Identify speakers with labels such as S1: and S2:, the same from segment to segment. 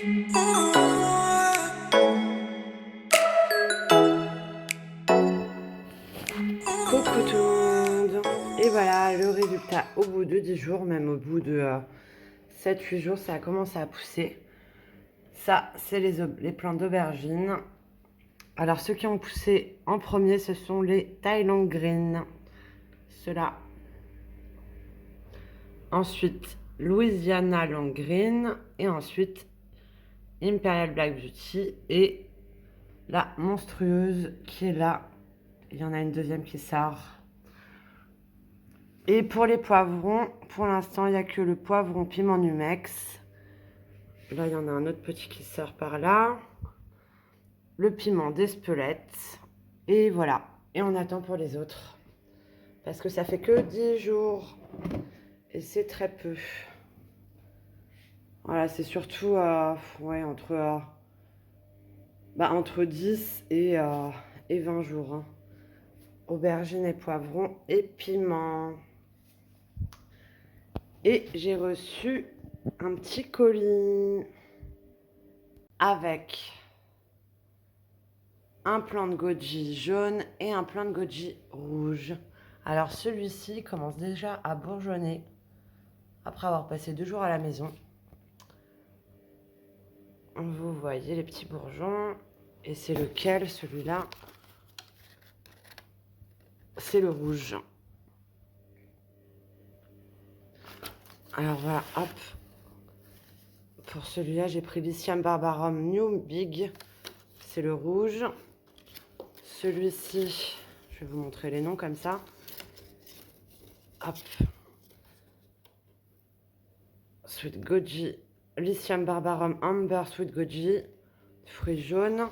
S1: Coucou tout le monde. Et voilà le résultat au bout de 10 jours, même au bout de 7-8 jours, ça a commencé à pousser. Ça, c'est les plantes d'aubergine. Alors ceux qui ont poussé en premier, ce sont les Thailand Green. Ceux-là. Ensuite, Louisiana Long Green. Et ensuite, Imperial Black Beauty. Et la monstrueuse qui est là. Il y en a une deuxième qui sort. Et pour les poivrons, pour l'instant, il n'y a que le poivron piment Numex. Là, il y en a un autre petit qui sort par là. Le piment d'Espelette. Et voilà. Et on attend pour les autres. Parce que ça fait que 10 jours. Et c'est très peu. Voilà, c'est surtout ouais, entre 10 et 20 jours. Hein. Aubergines et poivrons et piment. Et j'ai reçu un petit colis avec un plant de goji jaune et un plant de goji rouge. Alors celui-ci commence déjà à bourgeonner après avoir passé 2 jours à la maison. Vous voyez les petits bourgeons. Et c'est lequel, celui-là? C'est le rouge. Alors voilà, hop. Pour celui-là, j'ai pris Lycium barbarum New Big. C'est le rouge. Celui-ci, je vais vous montrer les noms comme ça. Hop. Sweet Goji, Lycium barbarum Amber Sweet Goji, fruits jaunes.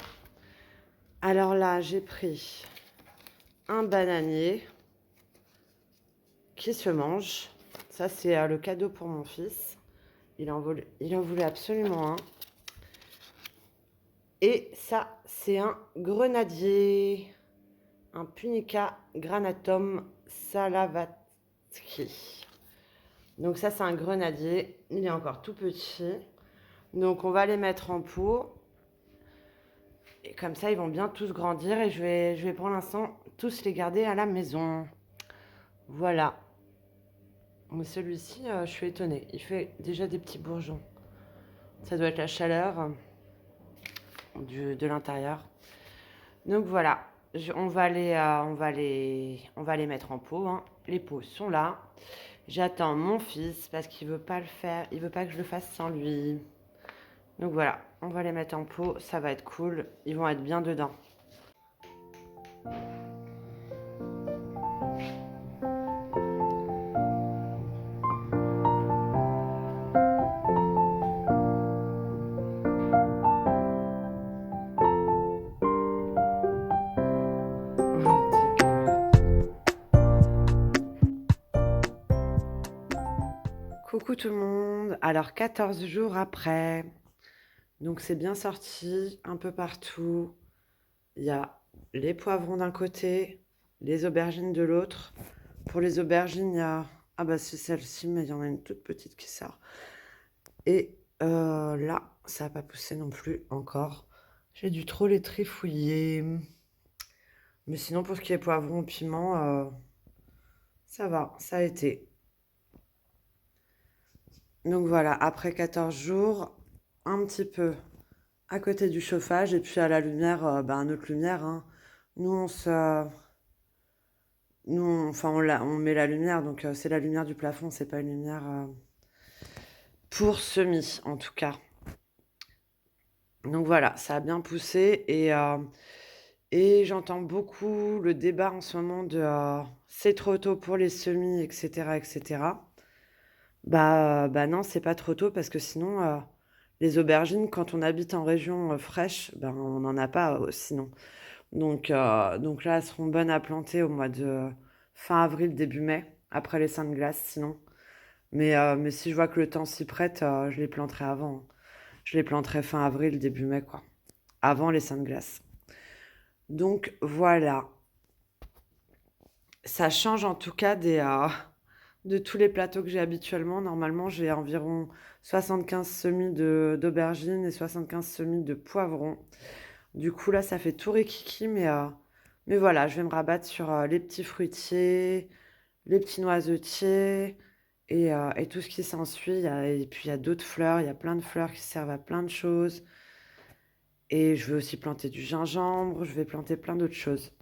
S1: Alors là, j'ai pris un bananier qui se mange. Ça, c'est le cadeau pour mon fils. Il en voulait absolument un. Et ça, c'est un grenadier. Un Punica granatum salavatsky. Donc ça, c'est un grenadier. Il est encore tout petit. Donc on va les mettre en pot. Et comme ça, ils vont bien tous grandir. Et je vais pour l'instant tous les garder à la maison. Voilà. Mais celui-ci, je suis étonnée. Il fait déjà des petits bourgeons. Ça doit être la chaleur de l'intérieur. Donc voilà. On va les mettre en pot. Hein. Les pots sont là. J'attends mon fils parce qu'il veut pas le faire. Il veut pas que je le fasse sans lui. Donc voilà, on va les mettre en pot. Ça va être cool. Ils vont être bien dedans. Coucou tout le monde. Alors 14 jours après. Donc c'est bien sorti un peu partout. Il y a les poivrons d'un côté, les aubergines de l'autre. Pour les aubergines, il y a... Ah bah c'est celle-ci, mais il y en a une toute petite qui sort. Et là, ça n'a pas poussé non plus encore. J'ai dû trop les trifouiller. Mais sinon, pour ce qui est poivron, piment, ça va, ça a été. Donc voilà, après 14 jours, un petit peu à côté du chauffage et puis à la lumière, une autre lumière. Hein. Nous, on met la lumière, donc c'est la lumière du plafond, c'est pas une lumière pour semis en tout cas. Donc voilà, ça a bien poussé et j'entends beaucoup le débat en ce moment de c'est trop tôt pour les semis, etc., etc. Bah non, c'est pas trop tôt parce que sinon, les aubergines, quand on habite en région fraîche, on n'en a pas sinon. Donc là, elles seront bonnes à planter au mois de fin avril, début mai, après les seins de glace sinon. Mais si je vois que le temps s'y prête, je les planterai avant. Hein. Je les planterai fin avril, début mai, quoi. Avant les seins de glace. Donc voilà. Ça change en tout cas de tous les plateaux que j'ai habituellement. Normalement, j'ai environ 75 semis d'aubergines et 75 semis de poivrons. Du coup, là, ça fait tout rikiki, mais voilà, je vais me rabattre sur les petits fruitiers, les petits noisetiers et tout ce qui s'ensuit. Et puis, il y a d'autres fleurs, il y a plein de fleurs qui servent à plein de choses. Et je vais aussi planter du gingembre, je vais planter plein d'autres choses.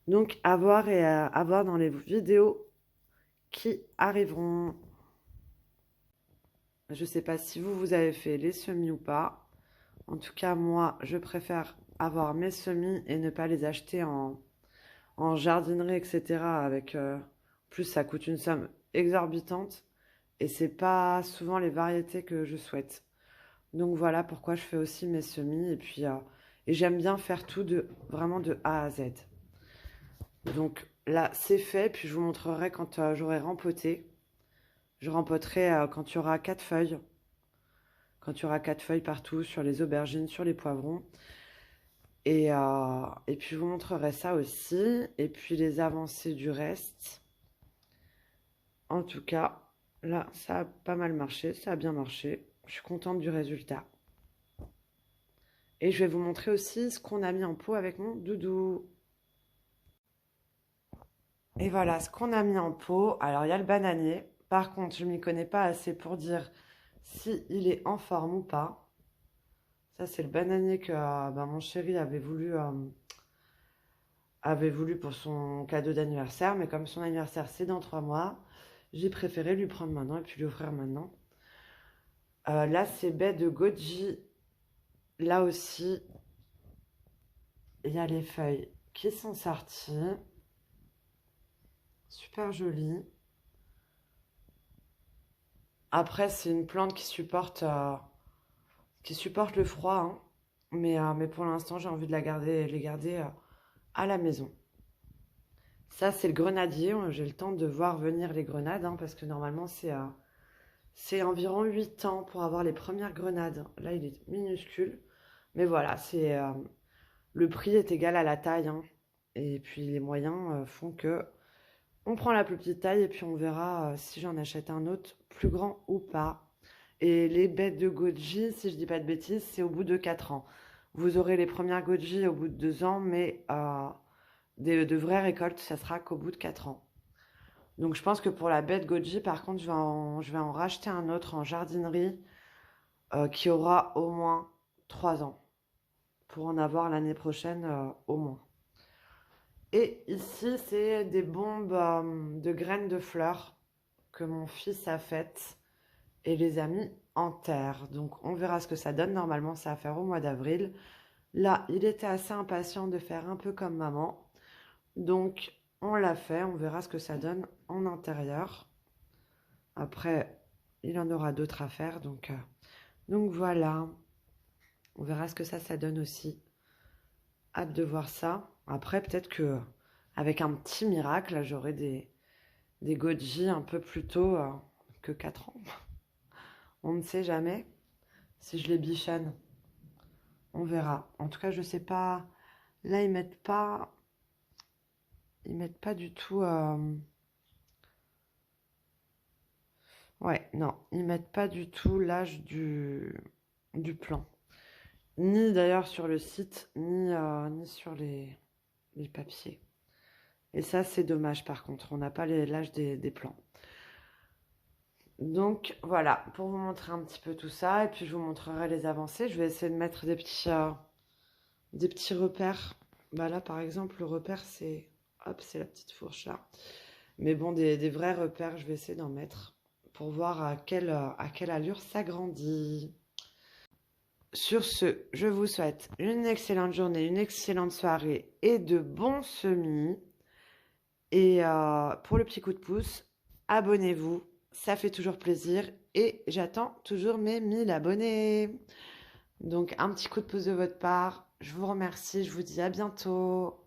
S1: Donc, à voir dans les vidéos qui arriveront. Je ne sais pas si vous avez fait les semis ou pas. En tout cas, moi, je préfère avoir mes semis et ne pas les acheter en jardinerie, etc. Plus, ça coûte une somme exorbitante et c'est pas souvent les variétés que je souhaite. Donc voilà pourquoi je fais aussi mes semis et j'aime bien faire tout vraiment de A à Z. Donc là, c'est fait, puis je vous montrerai quand j'aurai rempoté. Je rempoterai quand il y aura 4 feuilles. Quand il y aura 4 feuilles partout, sur les aubergines, sur les poivrons. Et puis je vous montrerai ça aussi. Et puis les avancées du reste. En tout cas, là, ça a pas mal marché. Ça a bien marché. Je suis contente du résultat. Et je vais vous montrer aussi ce qu'on a mis en pot avec mon doudou. Et voilà ce qu'on a mis en pot. Alors, il y a le bananier. Par contre, je ne m'y connais pas assez pour dire si il est en forme ou pas. Ça, c'est le bananier que mon chéri avait voulu pour son cadeau d'anniversaire. Mais comme son anniversaire, c'est dans 3 mois, j'ai préféré lui prendre maintenant et puis lui offrir maintenant. Là, c'est baie de goji. Là aussi, il y a les feuilles qui sont sorties. Super joli. Après, c'est une plante qui supporte le froid, hein. Mais pour l'instant, j'ai envie de les garder à la maison. Ça, c'est le grenadier. J'ai le temps de voir venir les grenades, hein, parce que normalement, c'est environ 8 ans pour avoir les premières grenades. Là, il est minuscule. Mais voilà, le prix est égal à la taille, hein. Et puis, les moyens font que on prend la plus petite taille et puis on verra si j'en achète un autre plus grand ou pas. Et les baies de goji, si je dis pas de bêtises, c'est au bout de 4 ans. Vous aurez les premières goji au bout de 2 ans, mais de vraies récoltes, ça sera qu'au bout de 4 ans. Donc je pense que pour la baie de goji, par contre, je vais en racheter un autre en jardinerie qui aura au moins 3 ans. Pour en avoir l'année prochaine au moins. Et ici, c'est des bombes de graines de fleurs que mon fils a faites et les a mis en terre. Donc on verra ce que ça donne. Normalement, ça va faire au mois d'avril. Là, il était assez impatient de faire un peu comme maman. Donc on l'a fait. On verra ce que ça donne en intérieur. Après, il en aura d'autres à faire. Donc voilà. On verra ce que ça donne aussi. Hâte de voir ça. Après, peut-être que avec un petit miracle, j'aurai des goji un peu plus tôt que 4 ans. On ne sait jamais si je les bichonne. On verra. En tout cas, je sais pas. Là, ils mettent pas du tout. Ouais, non, ils mettent pas du tout l'âge du plant. Ni d'ailleurs sur le site, ni sur les papiers. Et ça, c'est dommage par contre. On n'a pas l'âge des plants. Donc voilà, pour vous montrer un petit peu tout ça, et puis je vous montrerai les avancées. Je vais essayer de mettre des petits repères. Bah là, par exemple, le repère, c'est la petite fourche là. Mais bon, des vrais repères, je vais essayer d'en mettre pour voir à quelle allure ça grandit. Sur ce, je vous souhaite une excellente journée, une excellente soirée et de bons semis. Et pour le petit coup de pouce, abonnez-vous, ça fait toujours plaisir et j'attends toujours mes 1000 abonnés. Donc un petit coup de pouce de votre part, je vous remercie, je vous dis à bientôt.